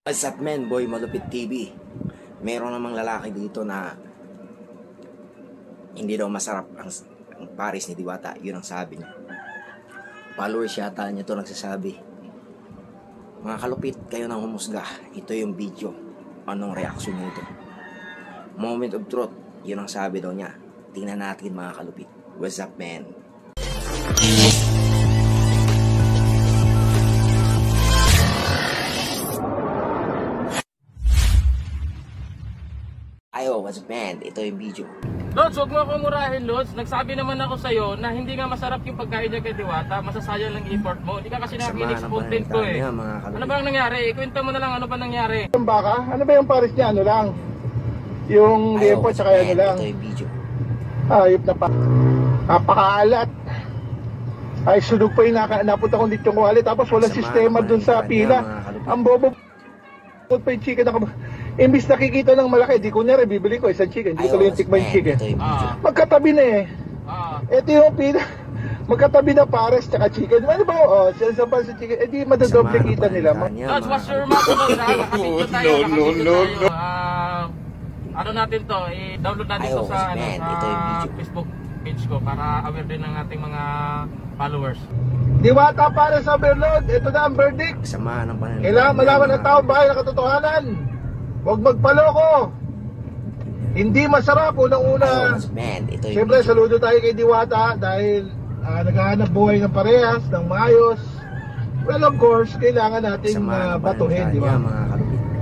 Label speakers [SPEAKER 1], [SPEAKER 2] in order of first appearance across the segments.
[SPEAKER 1] What's up men, Boy Malupit TV. Meron namang lalaki dito na hindi daw masarap ang pares ni Diwata. Yun ang sabi niya. Followers yata niya ito nagsasabi. Mga kalupit, kayo nang humusga. Ito yung video. Anong reaction niyo ito? Moment of truth. Yun ang sabi daw niya. Tingnan natin mga kalupit. What's up men? Ayo, what's up man? Ito yung video.
[SPEAKER 2] Lods, huwag mo ako murahin, Lods. Nagsabi naman ako sa'yo na hindi nga masarap yung pagkain niya kay Diwata. Masasayang lang effort mo. Hindi ka kasi nakikinig sa content ko eh. Ano ba ang nangyari? Ikwento mo na lang ano ba nangyari.
[SPEAKER 3] Yung baka? Ano ba yung pares niya? Ano lang? Yung effort tsaka ano lang?
[SPEAKER 1] Ito yung video.
[SPEAKER 3] Ayop na pa. Napakaalat. Ay, sunog pa yung napunta kong dito yung wallet. Tapos walang sistema dun sa pila. Ang bobo. Pa yung chicken ako. Imbis nakikita ng malaki, di kunyari bibili ko isang chicken, di ko lang yung tikman yung chicken. Magkatabi na eh. Ito yung pila. Magkatabi na pares tsaka chicken. Ano ba? Oh, sila sa chicken. Eh di madadoble kita nila.
[SPEAKER 2] Lods, what's your mouth? Nakapidyo tayo. No. Ano natin to? I-download natin to sa Facebook page ko para aware din ng ating mga followers.
[SPEAKER 3] Diwata para sa overload. Ito na ang verdict. Kailangan malaman ng tao bahay na katotohanan. Huwag magpaloko. Hindi masarap unang-una. Siyempre saludo tayo kay Diwata dahil naghahanap buhay ng parehas, ng maayos. Well of course, kailangan natin batuhin, di ba?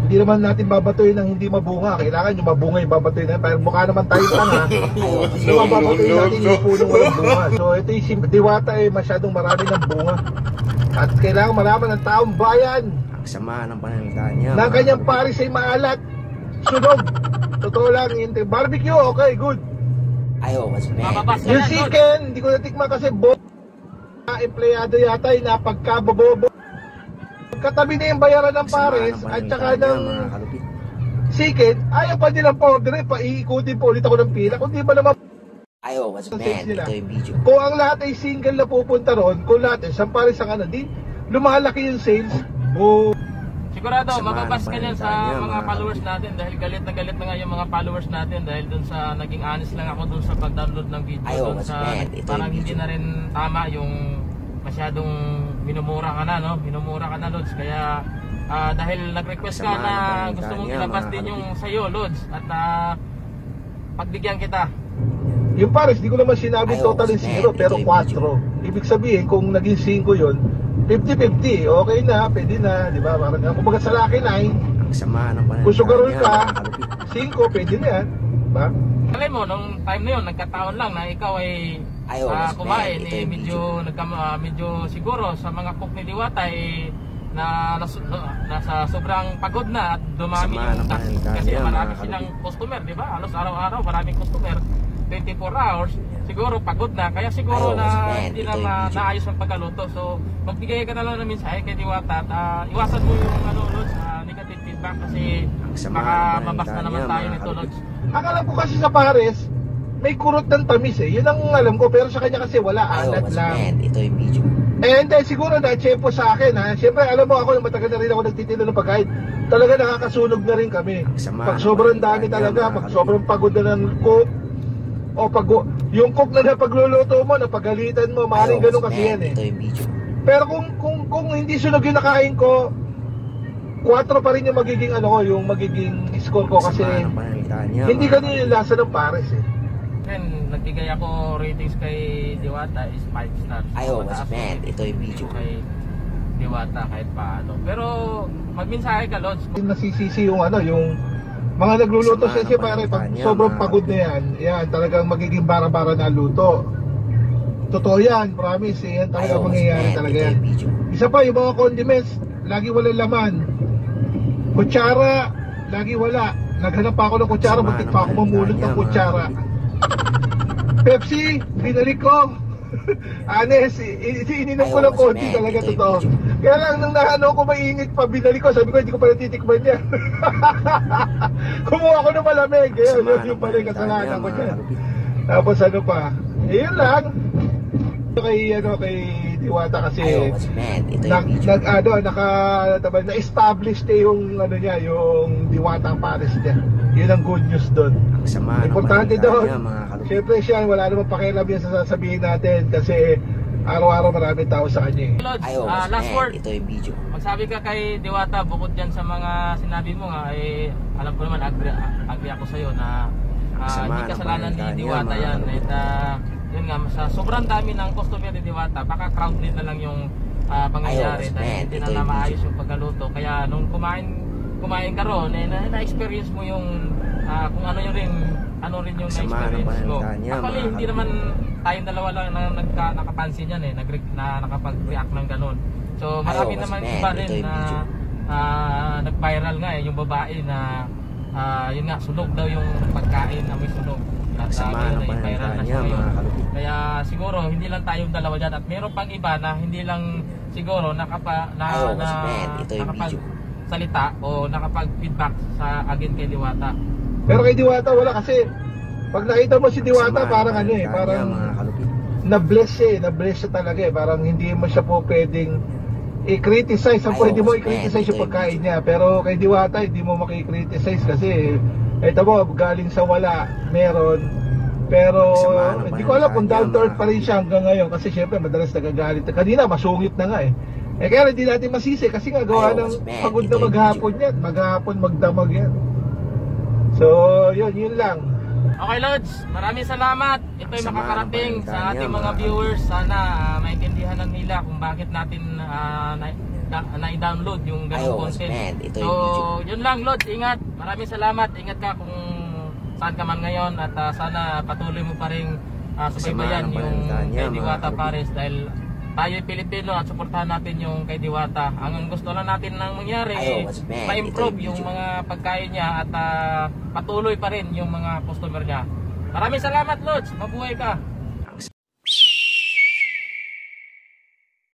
[SPEAKER 3] Hindi naman natin babatuhin ng hindi mabunga. Kailangan yung mabunga yung babatuhin natin. Pero mukha naman tayo tanga. So babatuhin natin yung punong walang bunga. So ito yung Diwata ay masyadong marami ng bunga. At kailangan malaman ng taong bayan
[SPEAKER 1] sama ng pananalita niya.
[SPEAKER 3] Na kanyang pares ay maalat. Sunog. Totoo lang. Barbecue, okay, good.
[SPEAKER 1] Ayo, what's man?
[SPEAKER 3] Yung chicken, hindi ko natikman kasi empleyado yata yung napagkabobobo. Katabi na yung bayaran ng pares at saka ng chicken, ayaw pa nilang pa-order eh. Paiikutin po ulit ako ng pila. Kung di ba naman
[SPEAKER 1] ayo, what's man? Ito yung video.
[SPEAKER 3] Kung ang lahat ay single na pupunta ron, kung lahat isang pares ang ano, di lumalaki yung sales.
[SPEAKER 2] Sigurado, mababas ka niyan sa mga followers natin dahil galit na nga yung mga followers natin dahil dun sa naging honest lang ako dun sa pag-download ng video. Dun sa parang hindi na rin tama yung masyadong minumura ka na, no? Minumura ka na, Lods. Kaya dahil nag-request ka na gusto mong ilabas din yung sa'yo, Lods. At pagbigyan kita.
[SPEAKER 3] Yung pares, di ko naman sinabi total in 0 pero 4. Ibig sabihin, kung naging 5 yun, 50-50, okay na, pwede na, di ba? Parang kumbaga sa laki na kung sugarol ka, 5, pwede na yan, diba?
[SPEAKER 2] Alam mo, nung time na yun, nagkataon lang na ikaw ay kumain, medyo siguro sa mga cook ni Diwata nasa sobrang pagod na at dumami yung taxi kasi marami silang customer, di ba? Halos araw-araw maraming customer, 24 hours. Siguro pagod na, kaya siguro hindi na naayos ang pagkaluto. So magbigay ka na lang ng mensahe kay Diwata at iwasan mo yung Lods, negative feedback kasi baka mabas na naman tayo nito, Lods.
[SPEAKER 3] Akala ko kasi sa pares may kurot ng tamis eh. Yun ang alam ko, pero sa kanya kasi wala, alat lang.
[SPEAKER 1] Ito yung video.
[SPEAKER 3] And siguro na-chepo sa akin ha. Siyempre alam mo ako, matagal na rin ako nagtitinda ng pagkain. Talaga nakakasunog na rin kami. Pag sobrang dami talaga, pag sobrang pagod na ng cook, o pag yung cook na napagluluto mo, napagalitan mo, maaaring ganun kasi yan eh. Pero kung hindi sunog yung nakain ko, 4 pa rin yung magiging yung magiging score ko kasi hindi ganun yung lasa ng pares eh.
[SPEAKER 2] Then nagbigay ako ratings kay Diwata is 5 stars.
[SPEAKER 1] Ayo, man, ito yung video
[SPEAKER 2] kay Diwata kahit paano. Pero magmensahe ka, Lods.
[SPEAKER 3] Nasisisi yung yung mga nagluluto sa siya pare, pag sobrang pagod na yan talagang magiging bara-bara na luto. Totoo yan, promise, yan talaga mangyayari talaga yan. Isa pa, yung mga condiments, lagi walang laman. Kutsara, lagi wala. Naghanap pa ako ng kutsara, muntik pa ako mamulot ng kutsara. Pepsi, binalik ko. Honest, ininom ko ng konti talaga, totoo. Kaya lang nung ko mainit pa, binalik ko, sabi ko hindi ko pa natitikman yan. Kumuha ko ng malamig, yun pa rin kasalanan ko dyan. Tapos pa, yun lang. Kay Diwata kasi
[SPEAKER 1] Ito yung video.
[SPEAKER 3] na-establish na yung ano niya, yung Diwata Pares niya. Yun ang good news doon.
[SPEAKER 1] Ang sama ng
[SPEAKER 3] Importante
[SPEAKER 1] balita
[SPEAKER 3] doon.
[SPEAKER 1] niya, mga kalupit.
[SPEAKER 3] Siyempre siya, wala namang pakialam yan sa sasabihin natin kasi araw-araw maraming tao sa kanya.
[SPEAKER 2] Lods,
[SPEAKER 1] Ayaw,
[SPEAKER 2] last word.
[SPEAKER 1] Ito yung video.
[SPEAKER 2] Magsabi ka kay Diwata, bukod dyan sa mga sinabi mo nga, eh, alam ko naman, agree ako sa'yo na hindi kasalanan ni Diwata yan. At yun nga, sa sobrang dami ng customer ni Diwata, baka crowd din na lang yung pangyayari dahil hindi na maayos yung pagkaluto. Kaya nung kumain ka ron, na-experience mo yung kung ano yung rin yung na-experience mo. Actually, hindi naman tayong dalawa lang na nakapansin yan na nakapag-react ng ganun. So marami naman iba rin na nag-viral nga yung babae na yun nga, sunog daw yung pagkain na may sunog. At viral na siya ngayon. Kaya siguro hindi lang tayong dalawa dyan at meron pang iba na hindi lang siguro nakapag-salita o nakapag-feedback sa agent kay Diwata.
[SPEAKER 3] Pero kay Diwata wala kasi pag nakita mo si Diwata parang parang na-bless siya talaga parang hindi mo siya po pwedeng i-criticize. Ang pwede mo i-criticize yung pagkain niya, pero kay Diwata hindi mo maki-criticize kasi ito mo, galing sa wala, meron. Pero hindi ko alam kung down to earth pa rin siya hanggang ngayon kasi syempre madalas nagagalit. Kanina masungit na nga kaya hindi natin masisi kasi nga gawa ng pagod na maghapon yan, maghapon magdamag yan. So yun lang.
[SPEAKER 2] Okay Lods, maraming salamat. Ito'y makakarating sa ating mga viewers. Sana maintindihan lang nila kung bakit natin na-download yung ganung content. So yun lang Lods, ingat. Maraming salamat. Ingat ka kung saan ka man ngayon at sana patuloy mo pa rin subaybayan yung kay Diwata Pares dahil tayo'y Pilipino at suportahan natin yung kay Diwata. Ang gusto lang natin nang mangyari ma-improve yung mga pagkain niya at patuloy pa rin yung mga customer niya. Maraming salamat Lods, mabuhay ka.